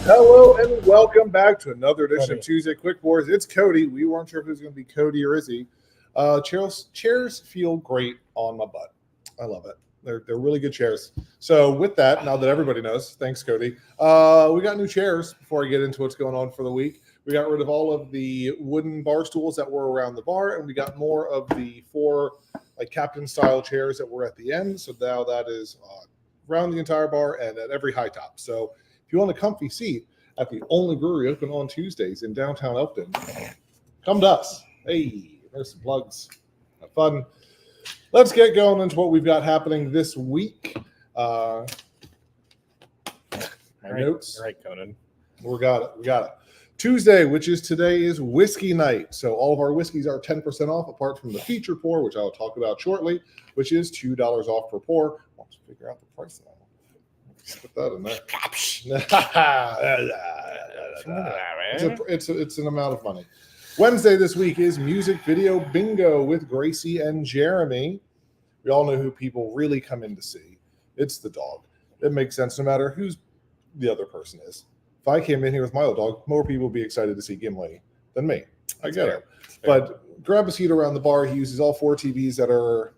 Hello and welcome back to another edition of Tuesday Quick Boards. It's Cody. We weren't sure if it was going to be Cody or Izzy. Chairs feel great on my butt. I love it. They're really good chairs. So with that, now that everybody knows, thanks Cody. We got new chairs. Before I get into what's going on for the week, we got rid of all of the wooden bar stools that were around the bar, and we got more of the 4 like captain style chairs that were at the end. So now that is around the entire bar and at every high top. So if you want a comfy seat at the only brewery open on Tuesdays in downtown Elkton, come to us. Hey, there's some plugs. Have fun. Let's get going into what we've got happening this week. Notes. All right, Conan. We got it. Tuesday, which is today, is whiskey night. So all of our whiskeys are 10% off, apart from the feature pour, which I'll talk about shortly, which is $2 off per pour. I'll just figure out the price now. Put that in there. It's an amount of money. Wednesday this week is music video bingo with Gracie and Jeremy. We all know who people really come in to see. It's the dog. It makes sense no matter who the other person is. If I came in here with my old dog, more people would be excited to see Gimli than me. I get it. But grab a seat around the bar. He uses all 4 TVs that are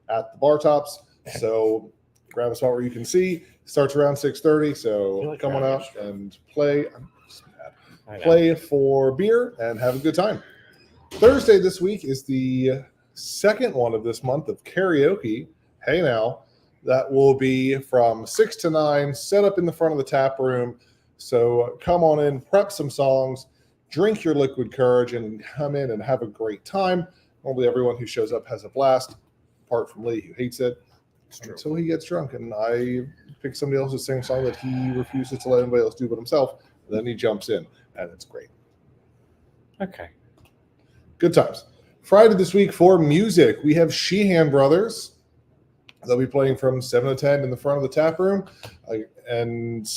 at the bar tops. So grab a spot where you can see. Starts around 6:30, so come on out and play. Play for beer and have a good time. Thursday this week is the second one of this month of karaoke. Hey now, that will be from 6 to 9, set up in the front of the tap room. So come on in, prep some songs, drink your liquid courage, and come in and have a great time. Normally everyone who shows up has a blast, apart from Lee, who hates it. Until he gets drunk, and I pick somebody else to sing a song that he refuses to let anybody else do but himself. And then he jumps in, and it's great. Okay. Good times. Friday this week for music, we have Sheehan Brothers. They'll be playing from 7 to 10 in the front of the tap room. And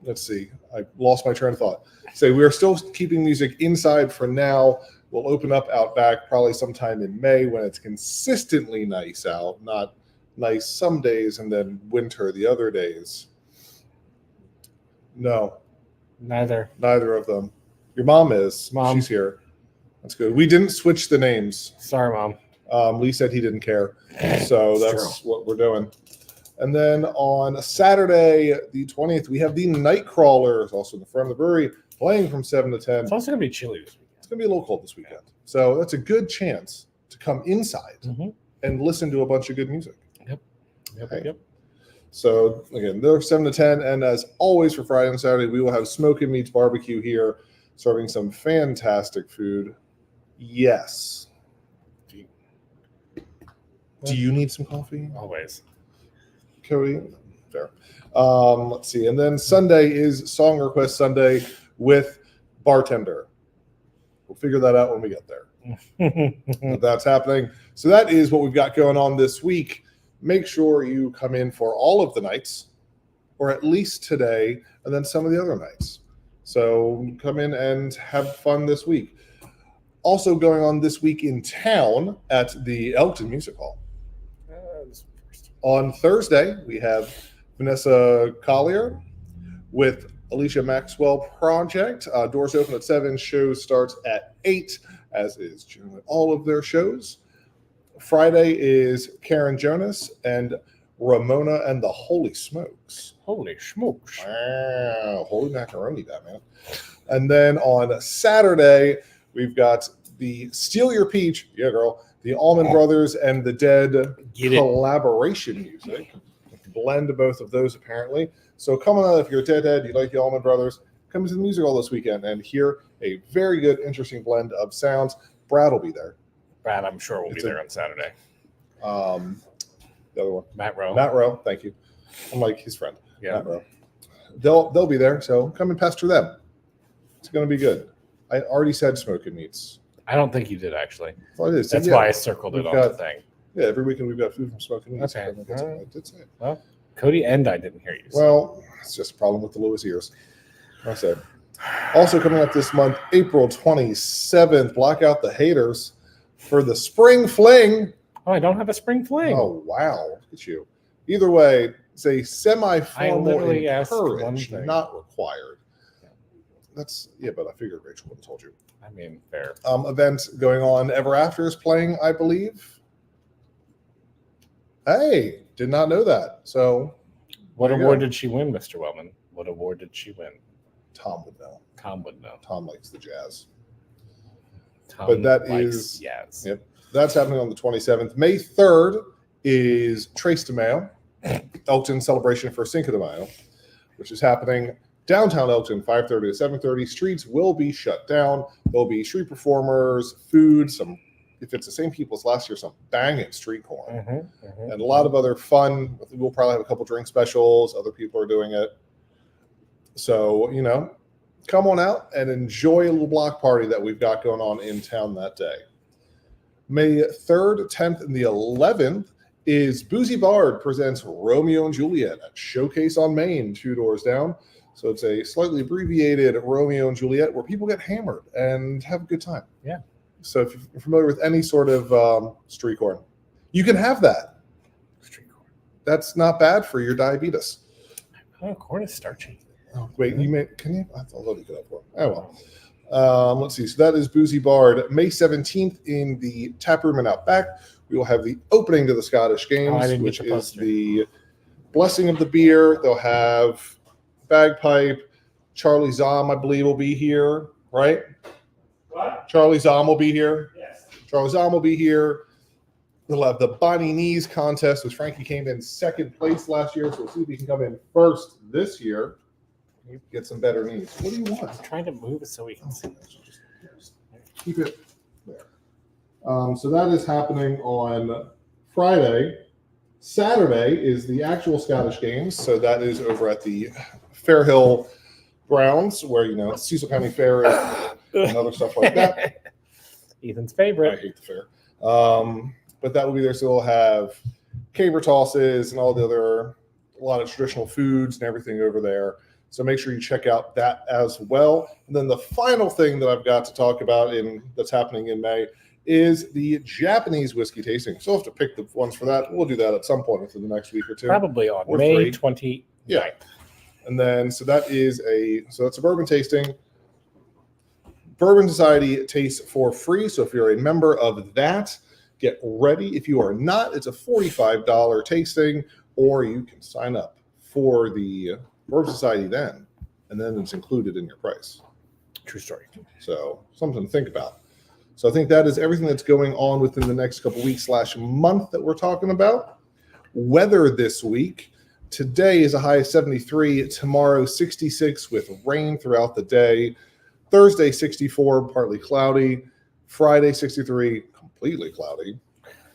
let's see, I lost my train of thought. So we are still keeping music inside for now. We'll open up out back probably sometime in May when it's consistently nice out, not nice some days and then winter the other days. No. Neither of them. Your mom is. Mom. She's here. That's good. We didn't switch the names. Sorry, Mom. Lee said he didn't care. So that's what we're doing. And then on Saturday, the 20th, we have the Nightcrawlers, also in the front of the brewery, playing from 7 to 10. It's also going to be chilly this weekend. It's going to be a little cold this weekend. So that's a good chance to come inside and listen to a bunch of good music. Yep. So, again, they're 7 to 10. And as always for Friday and Saturday, we will have Smokin' Meats Barbecue here, serving some fantastic food. Yes. Do you need some coffee? Always. Cody? Fair. Let's see. And then Sunday is Song Request Sunday with Bartender. We'll figure that out when we get there. But that's happening. So that is what we've got going on this week. Make sure you come in for all of the nights, or at least today, and then some of the other nights. So come in and have fun this week. Also going on this week in town at the Elkton Music Hall. On Thursday, we have Vanessa Collier with Alicia Maxwell Project. Doors open at 7. Show starts at 8, as is generally all of their shows. Friday is Karen Jonas and Ramona and the Holy Smokes. Holy smokes. Wow, holy macaroni, Batman. And then on Saturday, we've got the Steal Your Peach, yeah, girl, the Allman Brothers and the Dead Get it. collaboration music. Blend both of those, apparently. So come on out, if you're a Deadhead, you like the Allman Brothers, come to the music hall this weekend and hear a very good, interesting blend of sounds. Brad will be there. Brad, I'm sure, will be there on Saturday. The other one. Matt Rowe. Matt Rowe, thank you. I'm like his friend. Yeah. Matt Rowe. They'll be there, so come and pester them. It's going to be good. I already said smoking meats. I don't think you did, actually. Well, it is. That's why I circled it on the thing. Yeah, every weekend we've got food from smoking meats. Okay. I did say it. Well, Cody and I didn't hear you. Well, it's just a problem with the Lewis ears. I said. Also coming up this month, April 27th, block out the haters for the Spring Fling. Oh, I don't have a spring fling. Oh, wow. Look at you. Either way, it's a semi-formal literally asked one encouraged, thing. not required. That's, yeah, but I figured Rachel would have told you. I mean, fair. Event going on. Ever After is playing, I believe. Hey, did not know that. So, What there you award go. did she win, Mr. Wellman? What award did she win? Tom would know. Tom would know. Tom likes the jazz. Tom But that likes is- Yaz. Yep. That's happening on the 27th. May 3rd is Trace de Mayo, Elkton celebration for Cinco de Mayo, which is happening downtown Elkton, 5:30 to 7:30. Streets will be shut down. There'll be street performers, food, some, if it's the same people as last year, some banging street corn, and a lot of other fun. We'll probably have a couple drink specials. Other people are doing it. So, come on out and enjoy a little block party that we've got going on in town that day. May 3rd, 10th, and the 11th is Boozy Bard presents Romeo and Juliet at Showcase on Main, 2 doors down. So it's a slightly abbreviated Romeo and Juliet where people get hammered and have a good time. Yeah. So if you're familiar with any sort of street corn, you can have that. Street corn. That's not bad for your diabetes. Oh, corn is starchy. Oh, wait, can you? I thought I'll look it up for. Oh, well. Let's see. So that is Boozy Bard. May 17th in the tap room and out back. We will have the opening to the Scottish Games, which is the blessing of the beer. They'll have bagpipe. Charlie Zom, I believe, will be here, right? What? Charlie Zom will be here. Yes. Charlie Zom will be here. We'll have the Bonnie Knees contest, which Frankie came in second place last year. So we'll see if he can come in first this year. Get some better knees. What do you want? I'm trying to move it so we can see. Keep it there. So that is happening on Friday. Saturday is the actual Scottish Games. So that is over at the Fairhill grounds where, Cecil County Fair and other stuff like that. Ethan's I favorite. hate the fair. But that will be there. So we'll have caber tosses and all the other, a lot of traditional foods and everything over there. So make sure you check out that as well. And then the final thing that I've got to talk about that's happening in May is the Japanese whiskey tasting. So I'll have to pick the ones for that. We'll do that at some point within the next week or two. Probably on Or May 3. 29th. Yeah. And then, that's a bourbon tasting. Bourbon Society tastes for free. So if you're a member of that, get ready. If you are not, it's a $45 tasting, or you can sign up for the Bourbon Society then, and then it's included in your price. True story. So something to think about. So I think that is everything that's going on within the next couple weeks / month that we're talking about. Weather this week. Today is a high of 73. Tomorrow 66 with rain throughout the day. Thursday 64, partly cloudy. Friday 63, completely cloudy.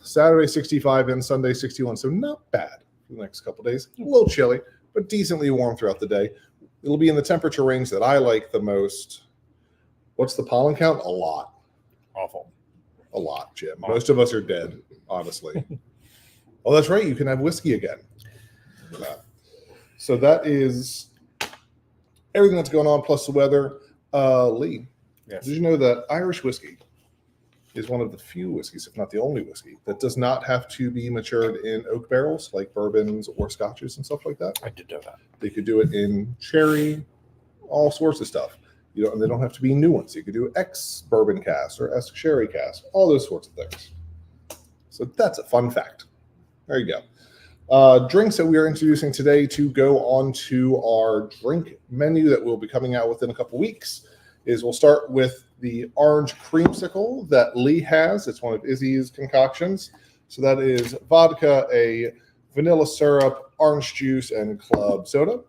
Saturday 65 and Sunday 61. So not bad for the next couple days. A little chilly, but decently warm throughout the day. It'll be in the temperature range that I like the most. What's the pollen count? A lot. Awful. A lot, Jim. Most of us are dead, honestly. Oh, that's right. You can have whiskey again. So that is everything that's going on, plus the weather. Lee, Yes. did you know that Irish whiskey is one of the few whiskeys, if not the only whiskey, that does not have to be matured in oak barrels like bourbons or scotches and stuff like that? I did know that. They could do it in sherry, all sorts of stuff. They don't have to be new ones. You could do ex bourbon cask or ex sherry cask, all those sorts of things. So that's a fun fact. There you go. Drinks that we are introducing today to go on to our drink menu that will be coming out within a couple weeks is we'll start with the orange creamsicle that Lee has. It's one of Izzy's concoctions. So that is vodka, a vanilla syrup, orange juice, and club soda.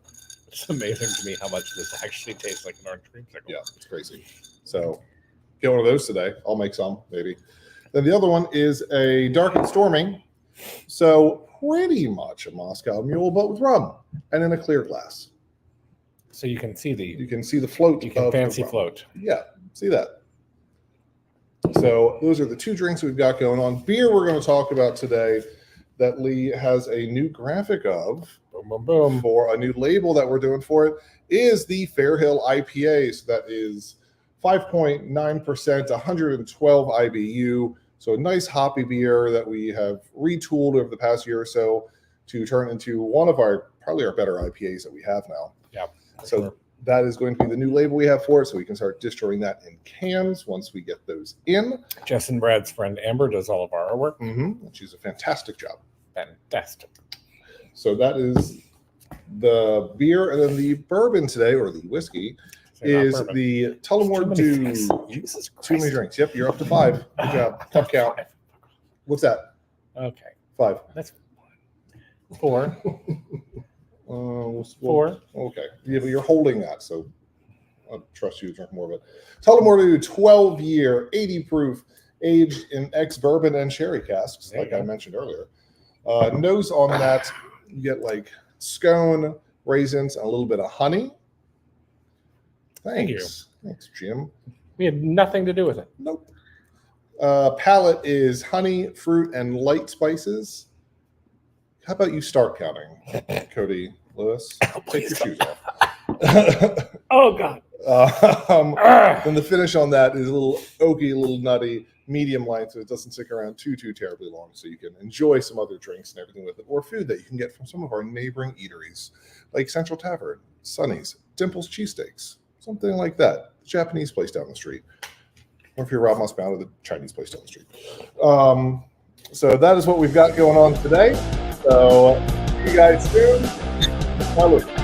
It's amazing to me how much this actually tastes like an orange creamsicle. Yeah, it's crazy. So get one of those today. I'll make some, maybe. Then the other one is a dark and stormy. So pretty much a Moscow Mule, but with rum and in a clear glass. So you can see the float. You can fancy float. Yeah, see that. So those are the two drinks we've got going on. Beer we're going to talk about today that Lee has a new graphic of. Boom, boom, boom. For a new label that we're doing for it is the Fairhill IPA. So that is 5.9%, 112 IBU. So a nice hoppy beer that we have retooled over the past year or so to turn into one of probably our better IPAs that we have now. Yeah. So sure. That is going to be the new label we have for it. So we can start distilling that in cans once we get those in. Jess and Brad's friend Amber does all of our artwork. Mm-hmm. She's a fantastic job. Fantastic. So that is the beer, and then the bourbon today, or the whiskey, is the Tullemore D.E.W. Jesus Christ. Too many drinks. Yep, you're up to 5. Good job. Tough count. What's that? Okay. 5. That's 4. 4. Okay. Yeah, but you're holding that, so I'll trust you to drink more of it. Tullemore D.E.W. 12-year, 80 proof, aged in ex-bourbon and sherry casks, like I mentioned earlier. Nose on that, you get like scone, raisins, and a little bit of honey. Thank you. Thanks, Jim. We had nothing to do with it. Nope. Palate is honey, fruit, and light spices. How about you start counting, Cody Lewis? Take your shoes off. Oh, God. Then the finish on that is a little oaky, a little nutty, medium light, so it doesn't stick around too terribly long, so you can enjoy some other drinks and everything with it, or food that you can get from some of our neighboring eateries, like Central Tavern, Sonny's, Dimple's Cheesesteaks, something like that. The Japanese place down the street. Or if you're Rob Mossbound, the Chinese place down the street. So that is what we've got going on today. So see you guys soon. Bye.